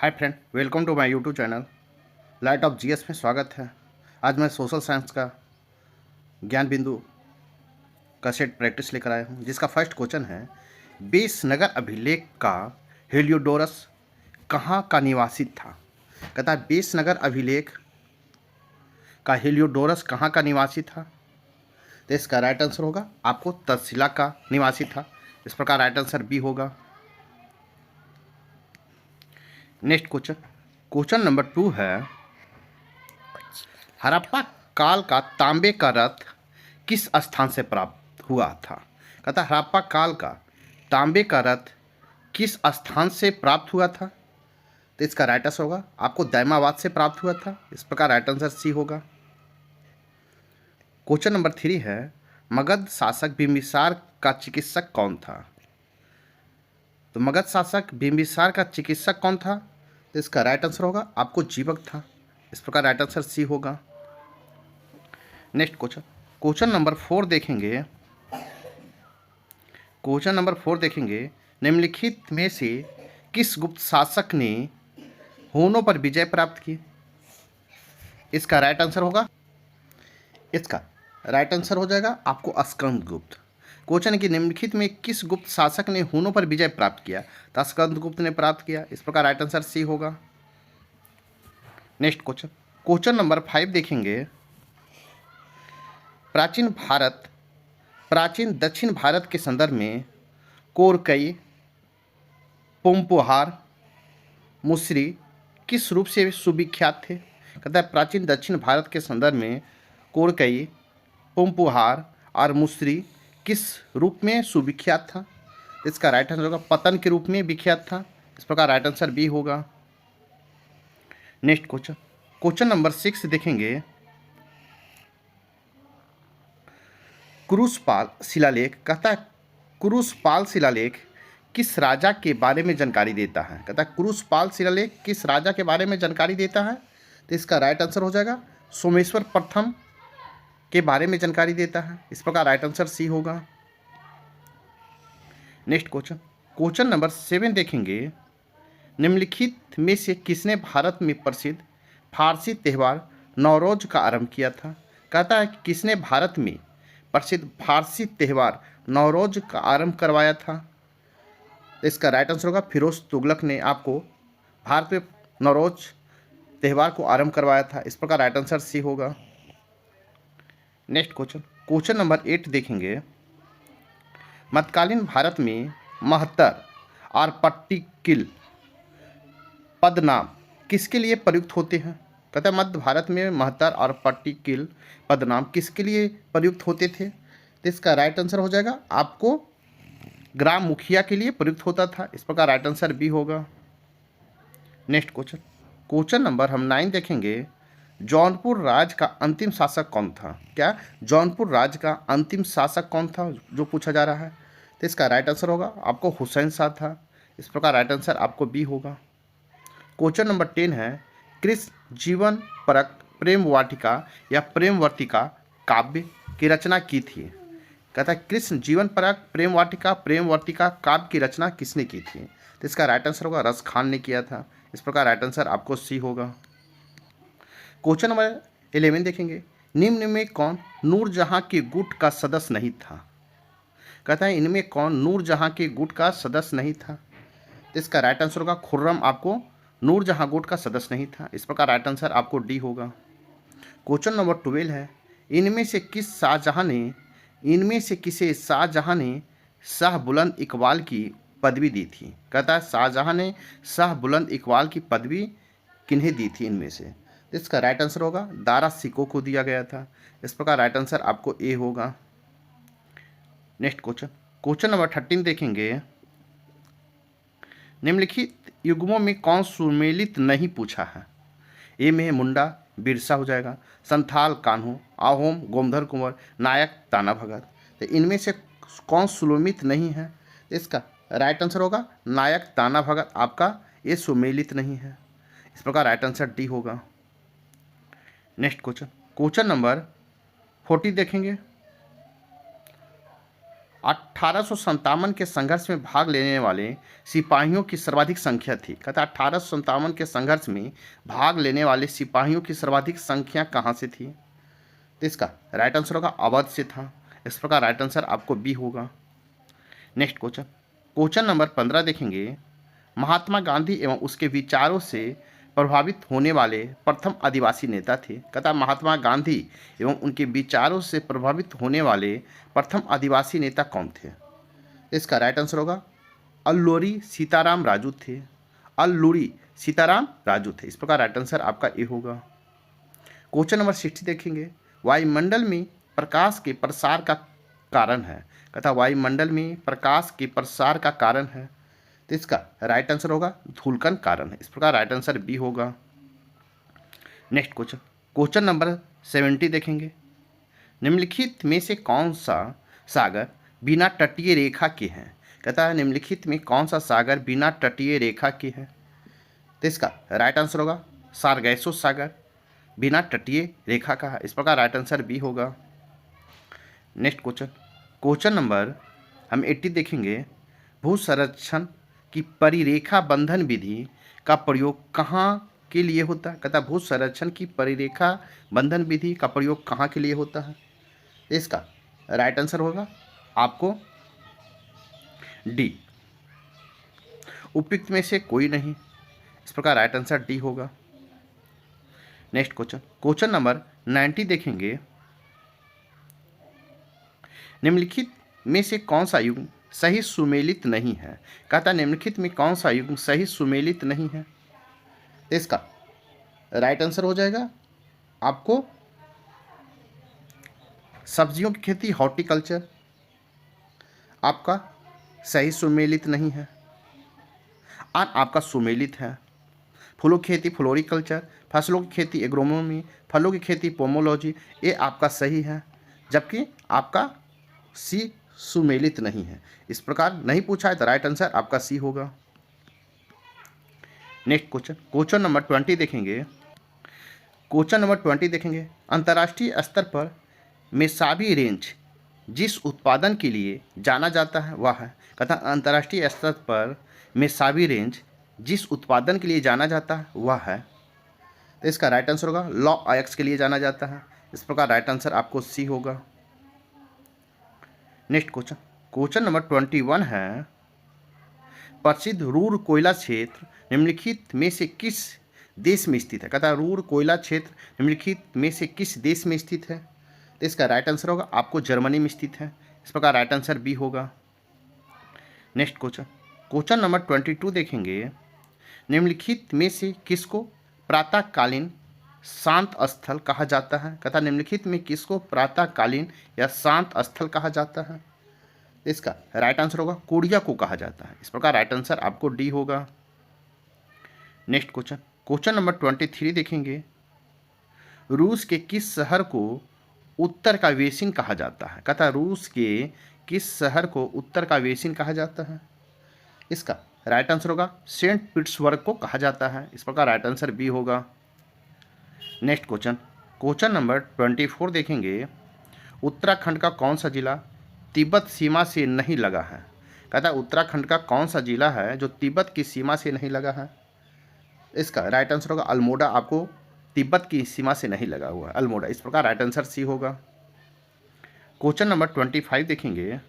Hi friend, welcome to my YouTube channel light of GS में स्वागत है। आज मैं सोशल साइंस का ज्ञान बिंदु का सेट प्रैक्टिस लेकर आया हूँ, जिसका फर्स्ट क्वेश्चन है 20 नगर अभिलेख का हेलियोडोरस कहाँ का निवासी था। कहता है 20 नगर अभिलेख का हेलियोडोरस कहाँ का निवासी था। तो इसका राइट आंसर होगा आपको तक्षशिला का निवासी था। इस प्रकार राइट आंसर बी होगा। नेक्स्ट क्वेश्चन, क्वेश्चन नंबर 2 है हड़प्पा काल का तांबे का रथ किस स्थान से प्राप्त हुआ था। कहता है हड़प्पा काल का तांबे का रथ किस स्थान से प्राप्त हुआ था। तो इसका राइट आंसर होगा आपको दैमाबाद से प्राप्त हुआ था। इस प्रकार राइट आंसर सी होगा। क्वेश्चन नंबर 3 है मगध शासक बिंबिसार का चिकित्सक कौन था। तो मगध शासक बिंबिसार का चिकित्सक कौन था। तो इसका राइट आंसर होगा आपको जीवक था। इस प्रकार राइट आंसर सी होगा। नेक्स्ट क्वेश्चन, क्वेश्चन नंबर 4 देखेंगे। क्वेश्चन नंबर 4 देखेंगे निम्नलिखित में से किस गुप्त शासक ने हुनों पर विजय प्राप्त की। इसका राइट आंसर होगा इसका राइट आंसर हो जाएगा आपको स्कंदगुप्त। क्वेश्चन है कि निम्नलिखित में किस गुप्त शासक ने हुनों पर विजय प्राप्त किया। तो स्कंदगुप्त ने प्राप्त किया। इस प्रकार राइट आंसर सी होगा। नेक्स्ट क्वेश्चन, क्वेश्चन नंबर 5 देखेंगे। प्राचीन दक्षिण भारत के संदर्भ में कोरकई, पुम्पुहार, मुसरी किस रूप से सुविख्यात थे। कहता है प्राचीन दक्षिण भारत के संदर्भ में कोरकई, पुम्पुहार और मुसरी किस रूप में सुविख्यात था। इसका राइट आंसर होगा पतन के रूप में विख्यात था। इस प्रकार राइट आंसर बी होगा। नेक्स्ट क्वेश्चन, क्वेश्चन नंबर 6 देखेंगे। क्रूसपाल शिलालेख कहता है क्रूसपाल शिलालेख किस राजा के बारे में जानकारी देता है। कहता है क्रूसपाल शिलालेख किस राजा के बारे में जानकारी देता है। तो इसका राइट आंसर हो जाएगा सोमेश्वर प्रथम के बारे में जानकारी देता है। इस प्रकार राइट आंसर सी होगा। नेक्स्ट क्वेश्चन, क्वेश्चन नंबर 7 देखेंगे। निम्नलिखित में से किसने भारत में प्रसिद्ध फारसी त्यौहार नौरोज का आरंभ किया था। कहता है कि किसने भारत में प्रसिद्ध फारसी त्यौहार नौरोज का आरंभ करवाया था। इसका राइट आंसर होगा फिरोज तुगलक ने आपको भारत में नौरोज त्यौहार को आरंभ करवाया था। इस प्रकार राइट आंसर सी होगा। नेक्स्ट क्वेश्चन, क्वेश्चन नंबर 8 देखेंगे। मध्यकालीन भारत में महत्तर और पट्टिकिल पद नाम किसके लिए प्रयुक्त होते हैं। कहता है मध्य भारत में महत्तर और पट्टिकिल पद नाम किसके लिए प्रयुक्त होते थे। तो इसका राइट आंसर हो जाएगा आपको ग्राम मुखिया के लिए प्रयुक्त होता था। इस प्रकार राइट आंसर बी होगा। नेक्स्ट क्वेश्चन, क्वेश्चन नंबर हम 9 देखेंगे। जौनपुर राज का अंतिम शासक कौन था। क्या जौनपुर राज का अंतिम शासक कौन था जो पूछा जा रहा है। तो इसका राइट आंसर होगा आपको हुसैन शाह था। इस प्रकार राइट आंसर आपको बी होगा। क्वेश्चन नंबर 10 है कृष्ण जीवन परक प्रेम वाटिका या प्रेम वर्तिका काव्य की रचना की थी। कहता है कृष्ण जीवन परक प्रेम वाटिका प्रेम वर्तिका काव्य की रचना किसने की थी। तो इसका राइट आंसर होगा रस खान ने किया था। इस प्रकार राइट आंसर आपको सी होगा। क्वेश्चन नंबर 11 देखेंगे। निम्न में कौन नूरजहां के गुट का सदस्य नहीं था। कहता है इनमें कौन नूरजहां के गुट का सदस्य नहीं था। तो इसका राइट आंसर होगा खुर्रम आपको नूरजहां गुट का सदस्य नहीं था। इस प्रकार राइट आंसर आपको डी होगा। क्वेश्चन नंबर 12 है इनमें से किसे शाहजहां ने शाह बुलंद इकबाल की पदवी दी थी। कहता है शाहजहां ने शाह बुलंद इकबाल की पदवी किन्हें दी थी इनमें से। इसका राइट आंसर होगा दारा सिको को दिया गया था। इस प्रकार राइट आंसर आपको ए होगा। नेक्स्ट क्वेश्चन, क्वेश्चन नंबर 13 देखेंगे। निम्नलिखित युग्मों में कौन सुमेलित नहीं पूछा है। ए में मुंडा बिरसा हो जाएगा, संथाल कान्हू, आहोम गोमधर कुंवर, नायक ताना भगत। तो इनमें से कौन सुमेलित नहीं है। इसका राइट आंसर होगा नायक ताना भगत आपका ये सुमेलित नहीं है। इस प्रकार राइट आंसर डी होगा। नेक्स्ट क्वेश्चन, क्वेश्चन नंबर 40 देखेंगे। 1857 के संघर्ष में भाग लेने वाले सिपाहियों की सर्वाधिक संख्या थी। कहता 1857 के संघर्ष में भाग लेने वाले सिपाहियों की सर्वाधिक संख्या कहाँ से थी? तो इसका राइट आंसर होगा अवध से था। इस प्रकार राइट आंसर आपको बी होगा। नेक्स्ट क्वेश्चन, क्वेश्चन नंबर 15 देखेंगे। महात्मा गांधी एवं उसके विचारों से प्रभावित होने वाले प्रथम आदिवासी नेता थे। कहता महात्मा गांधी एवं उनके विचारों से प्रभावित होने वाले प्रथम आदिवासी नेता कौन थे? इसका राइट आंसर होगा अल्लूरी सीताराम राजू थे। अल्लूरी सीताराम राजू थे। इस प्रकार राइट आंसर आपका ए होगा। क्वेश्चन नंबर 60 देखेंगे। वायुमंडल में प्रकाश के प्रसार का कारण है। कहता वायुमंडल में प्रकाश के प्रसार का कारण है। तो इसका राइट आंसर होगा धूलकण कारण है। इस प्रकार राइट आंसर बी होगा। नेक्स्ट क्वेश्चन, क्वेश्चन नंबर 70 देखेंगे। निम्नलिखित में से कौन सा सागर बिना तटीय रेखा के है? कहता है निम्नलिखित में कौन सा सागर बिना तटीय रेखा के है? तो इसका राइट आंसर होगा सारगैसो सागर बिना तटीय रेखा का है। इस प्रकार राइट आंसर बी होगा। नेक्स्ट क्वेश्चन, क्वेश्चन नंबर हम 80 देखेंगे। भू संरक्षण की परिरेखा बंधन विधि का प्रयोग कहाँ के लिए होता है? कहता भू संरक्षण की परिरेखा बंधन विधि का प्रयोग कहाँ के लिए होता है? इसका राइट आंसर होगा आपको डी, उपयुक्त में से कोई नहीं। इस प्रकार राइट आंसर डी होगा। नेक्स्ट क्वेश्चन, क्वेश्चन नंबर 90 देखेंगे। निम्नलिखित में से कौन सा युग्म सही सुमेलित नहीं है? कहता निम्नलिखित में कौन सा युग्म सही सुमेलित नहीं है? इसका राइट आंसर हो जाएगा आपको सब्जियों की खेती हॉर्टिकल्चर आपका सही सुमेलित नहीं है। आपका सुमेलित है। फूलों की खेती फ्लोरिकल्चर, फसलों की खेती एग्रोनोमी, फलों की खेती पोमोलॉजी, ये आपका सही है, जबकि आपका सी सुमेलित नहीं है। इस प्रकार नहीं पूछा है तो राइट आंसर आपका सी होगा। नेक्स्ट क्वेश्चन, क्वेश्चन नंबर 20 देखेंगे। क्वेश्चन नंबर 20 देखेंगे। अंतर्राष्ट्रीय स्तर पर मेसाबी रेंज जिस उत्पादन के लिए जाना जाता है वह है। कहता अंतर्राष्ट्रीय स्तर पर मेसाबी रेंज जिस उत्पादन के लिए जाना जाता है वह है। तो इसका राइट आंसर होगा लॉ आयक्स के लिए जाना जाता है। इस प्रकार राइट आंसर आपको सी होगा। नेक्स्ट क्वेश्चन, क्वेश्चन नंबर 21 है। प्रसिद्ध रूर कोयला क्षेत्र निम्नलिखित में से किस देश में स्थित है? कहता है रूर कोयला क्षेत्र निम्नलिखित में से किस देश में स्थित है? तो इसका राइट आंसर होगा आपको जर्मनी में स्थित है। इस प्रकार राइट आंसर बी होगा। नेक्स्ट क्वेश्चन, क्वेश्चन नंबर 22 देखेंगे। निम्नलिखित में से किसको प्रातःकालीन शांत स्थल कहा जाता है? कहता निम्नलिखित में किसको प्रातःकालीन या शांत स्थल कहा जाता है? इसका राइट आंसर होगा कोरिया को कहा जाता है। इस प्रकार राइट आंसर आपको डी होगा। नेक्स्ट क्वेश्चन, क्वेश्चन नंबर 23 देखेंगे। रूस के किस शहर को उत्तर का वेसिन कहा जाता है? कहता रूस के किस शहर को उत्तर का वेसिन कहा जाता है? इसका राइट आंसर होगा सेंट पीटर्सबर्ग को कहा जाता है। इस प्रकार राइट आंसर बी होगा। नेक्स्ट क्वेश्चन, क्वेश्चन नंबर 24 देखेंगे। उत्तराखंड का कौन सा जिला तिब्बत सीमा से नहीं लगा है? कहता है उत्तराखंड का कौन सा जिला है जो तिब्बत की सीमा से नहीं लगा है? इसका राइट आंसर होगा अल्मोड़ा। आपको तिब्बत की सीमा से नहीं लगा हुआ है अल्मोड़ा। इस प्रकार राइट आंसर सी होगा। क्वेश्चन नंबर 25 देखेंगे।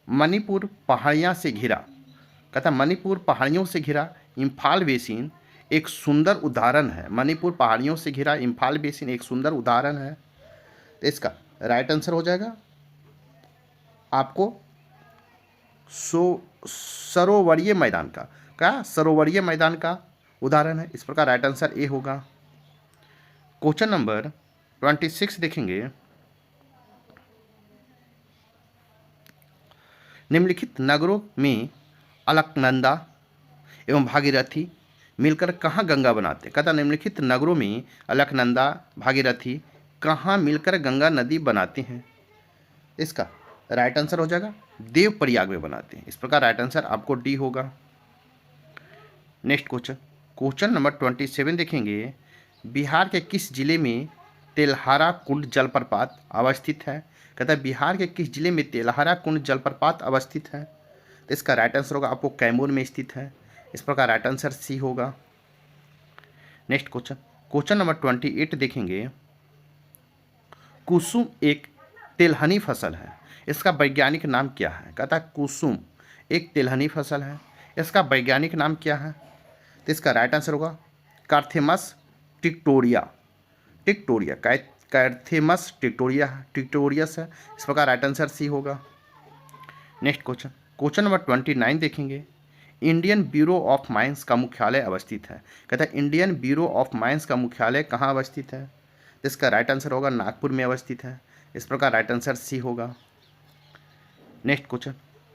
मणिपुर पहाड़ियाँ से घिरा, कहता मणिपुर पहाड़ियों से घिरा इम्फाल बेसिन एक सुंदर उदाहरण है। मणिपुर पहाड़ियों से घिरा इम्फाल बेसिन एक सुंदर उदाहरण है। तो इसका राइट आंसर हो जाएगा आपको सरोवरीय मैदान का। क्या सरोवरीय मैदान का उदाहरण है। इस प्रकार राइट आंसर ए होगा। क्वेश्चन नंबर 26 देखेंगे। निम्नलिखित नगरों में अलकनंदा एवं भागीरथी मिलकर कहाँ गंगा बनाते? कहता निम्नलिखित नगरों में अलकनंदा भागीरथी कहाँ मिलकर गंगा नदी बनाते हैं? इसका राइट आंसर हो जाएगा देवप्रयाग में बनाते हैं। इस प्रकार राइट आंसर आपको डी होगा। नेक्स्ट क्वेश्चन, क्वेश्चन नंबर 27 देखेंगे। बिहार के किस जिले में तेल्हारा कुंड जलप्रपात अवस्थित है? कहता है बिहार के किस जिले में तेलहरा कुंड जलप्रपात अवस्थित है? तो इसका राइट आंसर होगा आपको कैमूर में स्थित है। इस प्रकार राइट आंसर सी होगा। नेक्स्ट क्वेश्चन, क्वेश्चन नंबर 28 देखेंगे। कुसुम एक तिलहनी फसल है, इसका वैज्ञानिक नाम क्या है? कहता है कुसुम एक तिलहनी फसल है, इसका वैज्ञानिक नाम क्या है? तो इसका राइट आंसर होगा कैर्थेमस टिक्टोरिया। टिक्टोरिया कैर्थेमस टिक्टोरियस है। इस प्रकार राइट आंसर सी होगा। नेक्स्ट क्वेश्चन, क्वेश्चन नंबर 29 देखेंगे। इंडियन ब्यूरो ऑफ माइंस का मुख्यालय अवस्थित है। कहता है इंडियन ब्यूरो ऑफ माइंस का मुख्यालय कहाँ अवस्थित है? इसका राइट आंसर होगा नागपुर में अवस्थित है। इस प्रकार राइट आंसर सी होगा। नेक्स्ट क्वेश्चन,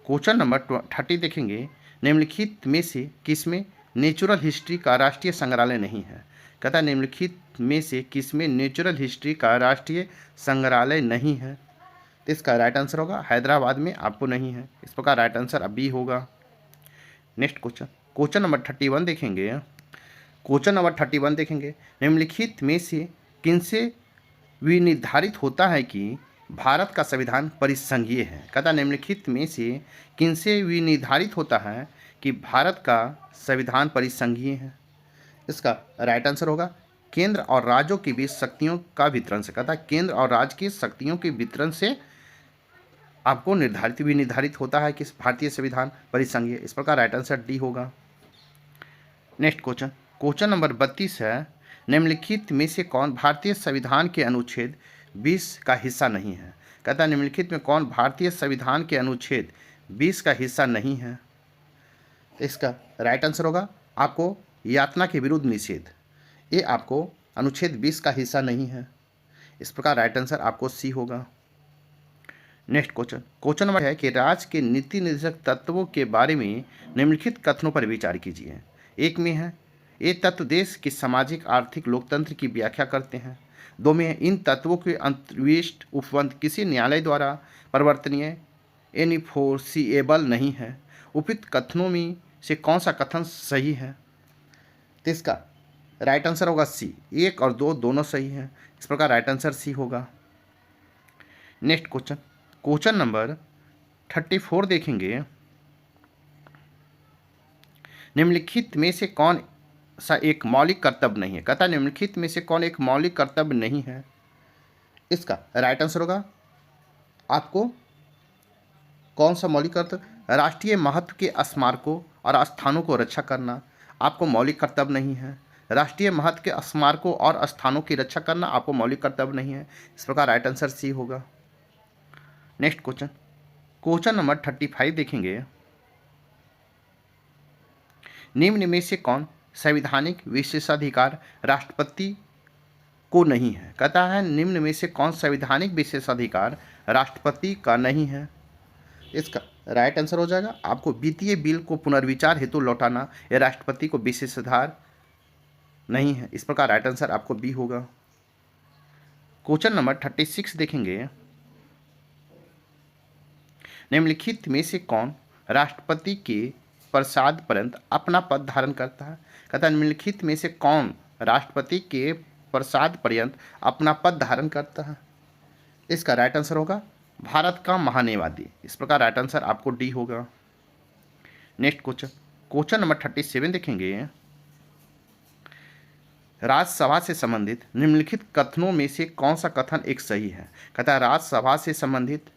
क्वेश्चन नंबर 30 देखेंगे। निम्नलिखित में से किसमें नेचुरल हिस्ट्री का राष्ट्रीय संग्रहालय नहीं है? कहता है निम्नलिखित में से किसमें नेचुरल हिस्ट्री का राष्ट्रीय संग्रहालय नहीं है? तो इसका राइट आंसर होगा हैदराबाद में आपको नहीं है। इस प्रकार राइट आंसर अब बी होगा। नेक्स्ट क्वेश्चन, क्वेश्चन नंबर 31 देखेंगे। क्वेश्चन नंबर 31 देखेंगे। निम्नलिखित में से किनसे विनिर्धारित होता है कि भारत का संविधान परिसंघीय है? कहता निम्नलिखित में से किनसे विनिर्धारित होता है कि भारत का संविधान परिसंघीय है? इसका राइट आंसर होगा केंद्र और राज्यों के बीच शक्तियों का वितरण से। कहता है केंद्र और राज्य की शक्तियों के वितरण से आपको निर्धारित होता है कि भारतीय संविधान परिसंघीय। इस प्रकार राइट आंसर डी होगा। नेक्स्ट क्वेश्चन, क्वेश्चन नंबर 32 है। निम्नलिखित में से कौन भारतीय संविधान के अनुच्छेद 20 का हिस्सा नहीं है? कहता है निम्नलिखित में कौन भारतीय संविधान के अनुच्छेद 20 का हिस्सा नहीं है? इसका राइट आंसर होगा आपको यातना के विरुद्ध निषेध। ये आपको अनुच्छेद 20 का हिस्सा नहीं है। इस प्रकार राइट आंसर आपको सी होगा। नेक्स्ट क्वेश्चन, क्वेश्चन नंबर है कि राज्य के नीति निर्देशक तत्वों के बारे में निम्नलिखित कथनों पर विचार कीजिए। एक में है ये तत्व देश की सामाजिक आर्थिक लोकतंत्र की व्याख्या करते हैं। दो में है इन तत्वों के अंतर्विष्ट उपबंध किसी न्यायालय द्वारा परिवर्तनीय एनफोर्सिएबल नहीं है। उपयुक्त कथनों में से कौन सा कथन सही है? तो इसका राइट आंसर होगा सी। 1 और 2 दोनों सही हैं। इस प्रकार राइट आंसर सी होगा। नेक्स्ट क्वेश्चन, क्वेश्चन नंबर 34 देखेंगे। निम्नलिखित में से कौन सा एक मौलिक कर्तव्य नहीं है? कहता है निम्नलिखित में से कौन एक मौलिक कर्तव्य नहीं है? इसका राइट आंसर होगा आपको कौन सा मौलिक कर्तव्य? राष्ट्रीय महत्व के स्मारकों और स्थानों को रक्षा करना आपको मौलिक कर्तव्य नहीं है। राष्ट्रीय महत्व के स्मारकों और स्थानों की रक्षा करना आपको मौलिक कर्तव्य नहीं है। इस प्रकार राइट आंसर सी होगा। नेक्स्ट क्वेश्चन, क्वेश्चन नंबर 35 देखेंगे। निम्न में से कौन संवैधानिक विशेषाधिकार राष्ट्रपति को नहीं है? कहता है निम्न में से कौन संवैधानिक विशेषाधिकार राष्ट्रपति का नहीं है? इसका राइट आंसर हो जाएगा आपको वित्तीय बिल को पुनर्विचार हेतु लौटाना। यह राष्ट्रपति को विशेषाधिकार नहीं है। इस प्रकार राइट आंसर आपको बी होगा। क्वेश्चन नंबर 36 देखेंगे। निम्नलिखित में से कौन राष्ट्रपति के प्रसाद पर्यंत अपना पद धारण करता है? कहता है निम्नलिखित में से कौन राष्ट्रपति के प्रसाद पर्यंत अपना पद धारण करता है? इसका राइट आंसर होगा भारत का महान्यायवादी। इस प्रकार राइट आंसर आपको डी होगा। नेक्स्ट क्वेश्चन, क्वेश्चन नंबर 37 देखेंगे। राज्यसभा से संबंधित निम्नलिखित कथनों में से कौन सा कथन एक सही है? कहता है राज्यसभा से संबंधित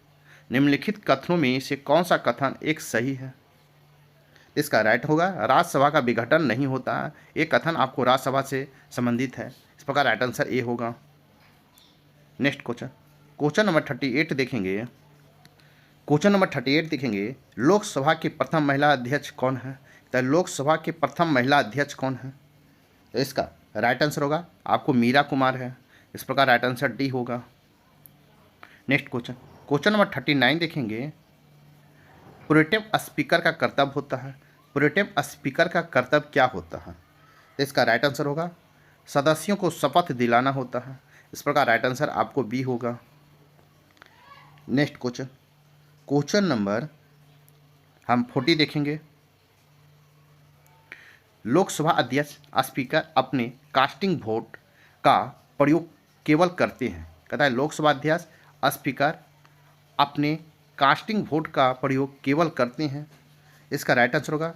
निम्नलिखित कथनों में से कौन सा कथन एक सही है? इसका राइट होगा राज्यसभा का विघटन नहीं होता है। ये कथन आपको राज्यसभा से संबंधित है। इस प्रकार राइट आंसर ए होगा। नेक्स्ट क्वेश्चन, क्वेश्चन नंबर 38 देखेंगे। क्वेश्चन नंबर 38 देखेंगे। लोकसभा की प्रथम महिला अध्यक्ष कौन है? तो लोकसभा की प्रथम महिला अध्यक्ष कौन है? तो इसका राइट आंसर होगा आपको मीरा कुमार है। इस प्रकार राइट आंसर डी होगा। नेक्स्ट क्वेश्चन, क्वेश्चन नंबर 39 देखेंगे। प्रोटेम स्पीकर का कर्तव्य होता है। प्रोटेम स्पीकर का कर्तव्य क्या होता है? तो इसका राइट आंसर होगा सदस्यों को शपथ दिलाना होता है। इस प्रकार राइट आंसर आपको बी होगा। नेक्स्ट क्वेश्चन, क्वेश्चन नंबर हम 40 देखेंगे। लोकसभा अध्यक्ष स्पीकर अपने कास्टिंग वोट का प्रयोग केवल करते हैं। कहता है लोकसभा अध्यक्ष स्पीकर अपने कास्टिंग वोट का प्रयोग केवल करते हैं? इसका राइट आंसर होगा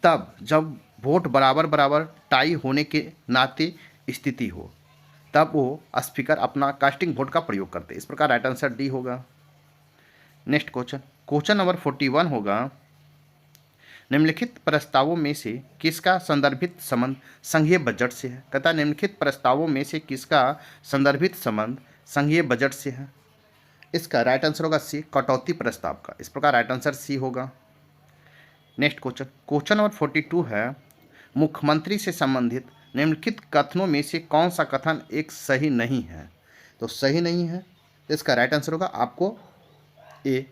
तब जब वोट बराबर बराबर टाई होने के नाते स्थिति हो, तब वो स्पीकर अपना कास्टिंग वोट का प्रयोग करते हैं। इस प्रकार राइट आंसर डी होगा। नेक्स्ट क्वेश्चन, क्वेश्चन नंबर 41 होगा, निम्नलिखित प्रस्तावों में से किसका संदर्भित संबंध संघीय बजट से है? कहता है निम्नलिखित प्रस्तावों में से किसका संदर्भित संबंध संघीय बजट से है? इसका राइट आंसर होगा सी, कटौती प्रस्ताव का। इस प्रकार राइट आंसर सी होगा। नेक्स्ट क्वेश्चन, क्वेश्चन नंबर 42 है, मुख्यमंत्री से संबंधित निम्नलिखित कथनों में से कौन सा कथन एक सही नहीं है? तो सही नहीं है, इसका राइट आंसर होगा आपको ए,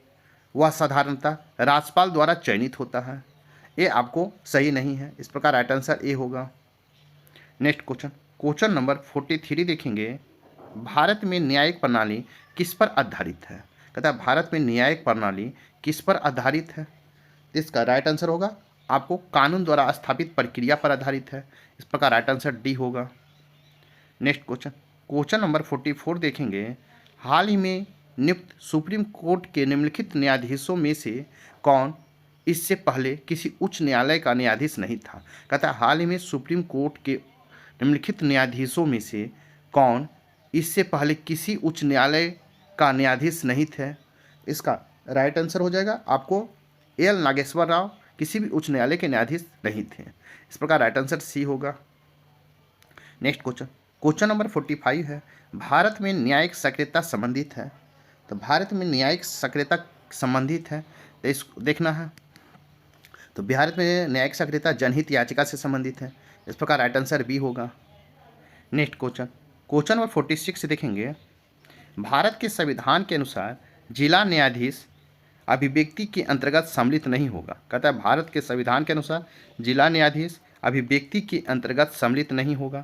वह साधारणतः राज्यपाल द्वारा चयनित होता है। ये आपको सही नहीं है। इस प्रकार राइट आंसर ए होगा। नेक्स्ट क्वेश्चन, क्वेश्चन नंबर 43 देखेंगे, भारत में न्यायिक प्रणाली किस पर आधारित है? कहता है भारत में न्यायिक प्रणाली किस पर आधारित है? इसका राइट आंसर होगा आपको कानून द्वारा स्थापित प्रक्रिया पर आधारित है। इस प्रकार राइट आंसर डी होगा। नेक्स्ट क्वेश्चन, क्वेश्चन नंबर 44 देखेंगे, हाल ही में नियुक्त सुप्रीम कोर्ट के निम्नलिखित न्यायाधीशों में से कौन इससे पहले किसी उच्च न्यायालय का न्यायाधीश नहीं था? कहता है हाल ही में सुप्रीम कोर्ट के निम्नलिखित न्यायाधीशों में से कौन इससे पहले किसी उच्च न्यायालय का न्यायाधीश नहीं थे? इसका राइट आंसर हो जाएगा आपको एल नागेश्वर राव किसी भी उच्च न्यायालय के न्यायाधीश नहीं थे। इस प्रकार राइट आंसर सी होगा। नेक्स्ट क्वेश्चन, क्वेश्चन नंबर 45 है, भारत में न्यायिक सक्रियता संबंधित है? तो भारत में न्यायिक सक्रियता संबंधित है तो इसको देखना है। तो भारत में न्यायिक सक्रियता जनहित याचिका से संबंधित है। इस प्रकार राइट आंसर बी होगा। नेक्स्ट क्वेश्चन, क्वेश्चन नंबर 46 देखेंगे, भारत के संविधान के अनुसार जिला न्यायाधीश अभिव्यक्ति के अंतर्गत सम्मिलित नहीं होगा। कहता है भारत के संविधान के अनुसार जिला न्यायाधीश अभिव्यक्ति के अंतर्गत सम्मिलित नहीं होगा।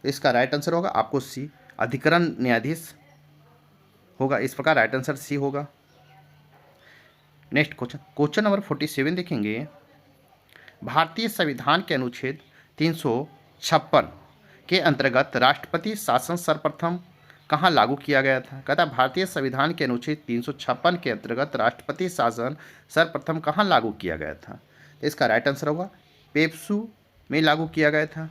तो इसका राइट आंसर होगा आपको सी, अधिकरण न्यायाधीश होगा। इस प्रकार राइट आंसर सी होगा। नेक्स्ट क्वेश्चन, क्वेश्चन नंबर 47 देखेंगे, भारतीय संविधान के अनुच्छेद 356 के अंतर्गत राष्ट्रपति शासन सर्वप्रथम कहाँ लागू किया गया था? कहता है भारतीय संविधान के अनुच्छेद 356 के अंतर्गत राष्ट्रपति शासन सर्वप्रथम कहाँ लागू किया गया था? इसका राइट आंसर होगा पेप्सू में लागू किया गया था।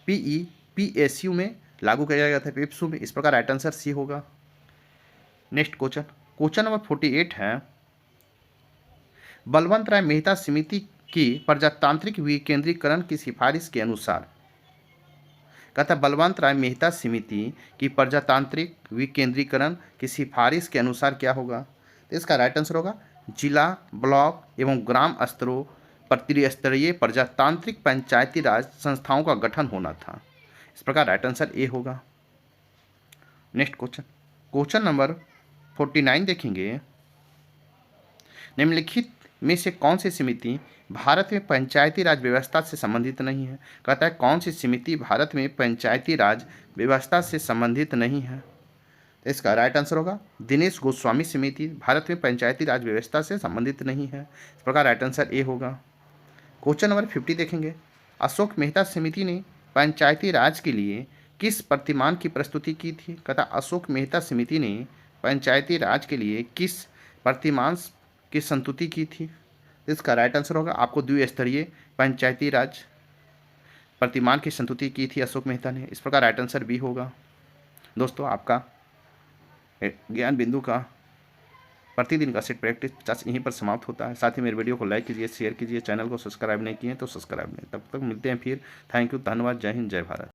PEPSU में लागू किया गया था, पेप्सू में। इस प्रकार राइट आंसर सी होगा। नेक्स्ट क्वेश्चन, क्वेश्चन नंबर 48 है, बलवंत राय मेहता समिति की प्रजातांत्रिक विकेंद्रीकरण की सिफारिश के अनुसार, कहता बलवंत राय मेहता समिति की प्रजातांत्रिक विकेंद्रीकरण की सिफारिश के अनुसार क्या होगा? तो इसका राइट आंसर होगा जिला, ब्लॉक एवं ग्राम स्तरों पर त्रिस्तरीय प्रजातांत्रिक पंचायती राज संस्थाओं का गठन होना था। इस प्रकार राइट आंसर ए होगा। नेक्स्ट क्वेश्चन, क्वेश्चन नंबर 49 देखेंगे, निम्नलिखित में से कौन सी समिति भारत में पंचायती राज व्यवस्था से संबंधित नहीं है? कहता है कौन सी समिति भारत में पंचायती राज व्यवस्था से संबंधित नहीं है? तो इसका राइट आंसर होगा दिनेश गोस्वामी समिति भारत में पंचायती राज व्यवस्था से संबंधित नहीं है। इस प्रकार राइट आंसर ए होगा। क्वेश्चन नंबर 50 देखेंगे, अशोक मेहता समिति ने पंचायती राज के लिए किस प्रतिमान की प्रस्तुति की थी? कहता अशोक मेहता समिति ने पंचायती राज के लिए किस प्रतिमान की संस्तुति की थी? इसका राइट आंसर होगा आपको द्विस्तरीय पंचायती राज प्रतिमान की संस्तुति की थी अशोक मेहता ने। इस प्रकार राइट आंसर बी होगा। दोस्तों, आपका ज्ञान बिंदु का प्रतिदिन का सेट प्रैक्टिस 50 यहीं पर समाप्त होता है। साथ ही मेरे वीडियो को लाइक कीजिए, शेयर कीजिए, चैनल को सब्सक्राइब नहीं किए तो सब्सक्राइब नहीं। तब तक मिलते हैं फिर। थैंक यू, धन्यवाद, जय हिंद, जय भारत।